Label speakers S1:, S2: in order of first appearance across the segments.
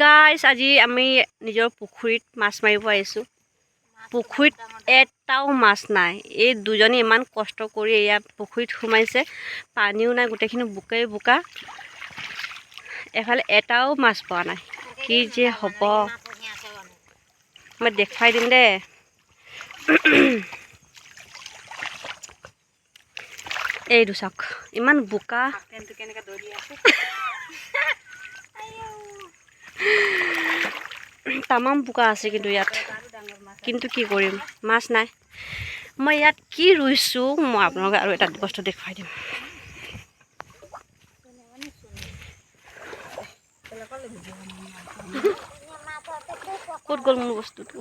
S1: গাইছ আজি আমি নিজৰ পুখুৰীত মাছ মাৰিব আহিছোঁ। পুখুৰীত এটাও মাছ নাই। এই দুজনী ইমান কষ্ট কৰি এয়া পুখুৰীত সোমাইছে, পানীও নাই, গোটেইখিনি বোকাই বোকা। এফালে এটাও মাছ পোৱা নাই। কি যে হ'ব মই দেখুৱাই দিম দে। এইটো চাওক ইমান বোকা। তামাম বোকা আছে কিন্তু ইয়াত, কিন্তু কি কৰিম মাছ নাই। মই ইয়াত কি ৰুইছোঁ মই আপোনালোকক আৰু এটা বস্তু দেখুৱাই দিম। ক'ত গ'ল মোৰ বস্তুটো?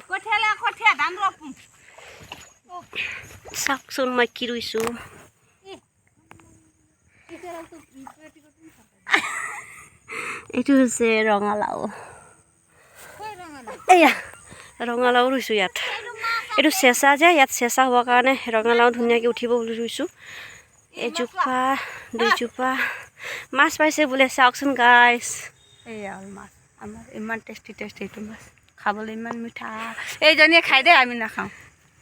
S1: চাওকচোন মই কি ৰুইছোঁ। এইটো হৈছে ৰঙালাও। এয়া ৰঙালাও ৰুইছোঁ ইয়াত। এইটো চেঁচা যে, ইয়াত চেঁচা হোৱাৰ কাৰণে ৰঙালাও ধুনীয়াকৈ উঠিব বুলি ৰুইছোঁ। এজোপা দুজোপা মাছ পাইছে বোলে, চাওকচোন গাইছ।
S2: এয়া হ'ল মাছ আমাৰ, ইমান টেষ্টি এইটো মাছ, খাবলৈ ইমান মিঠা। এইজনীয়ে খাই দে, আমি নাখাওঁ।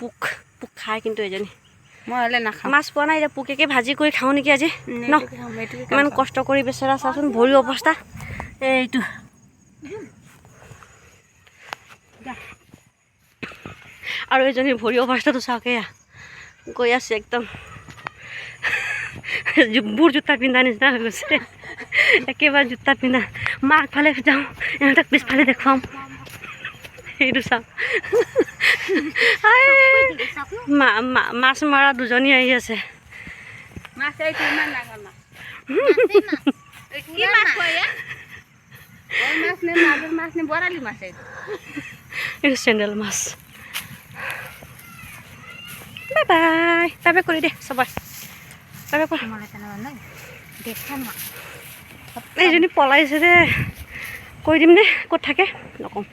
S1: পোক খায় কিন্তু এজনী।
S2: মই হ'লে নাখাওঁ।
S1: মাছ পোৱা নাই, এতিয়া পোকেকে ভাজি কৰি খাওঁ নেকি আজি ন। ইমান কষ্ট কৰি বেচেৰা চাচোন ভৰি অৱস্থা এইটো। আৰু এজনী ভৰি অৱস্থাটো চাওক, এয়া গৈ আছে একদম বুৰ জোতা পিন্ধা নিচিনা হৈ গৈছে। একেবাৰে জোতা পিন্ধা। মই আগফালে যাওঁ, ইহঁতক পিছফালে দেখুৱাম। সেইটো চাওক মাছ মৰা দুজনী আহি আছে।
S2: মাছ এইটো ইমান ডাঙৰ মাছ। কি মাছ কয়? মাছ নে মাগুৰ মাছ নে বৰালি মাছ?
S1: এইটো চেণ্ডেল মাছ। বাই বাই, বাই বাই কৰি দে চবই। বাই বাই কৰ। এইজনী পলাইছে দে, কৈ দিম দে ক'ত থাকে নকওঁ।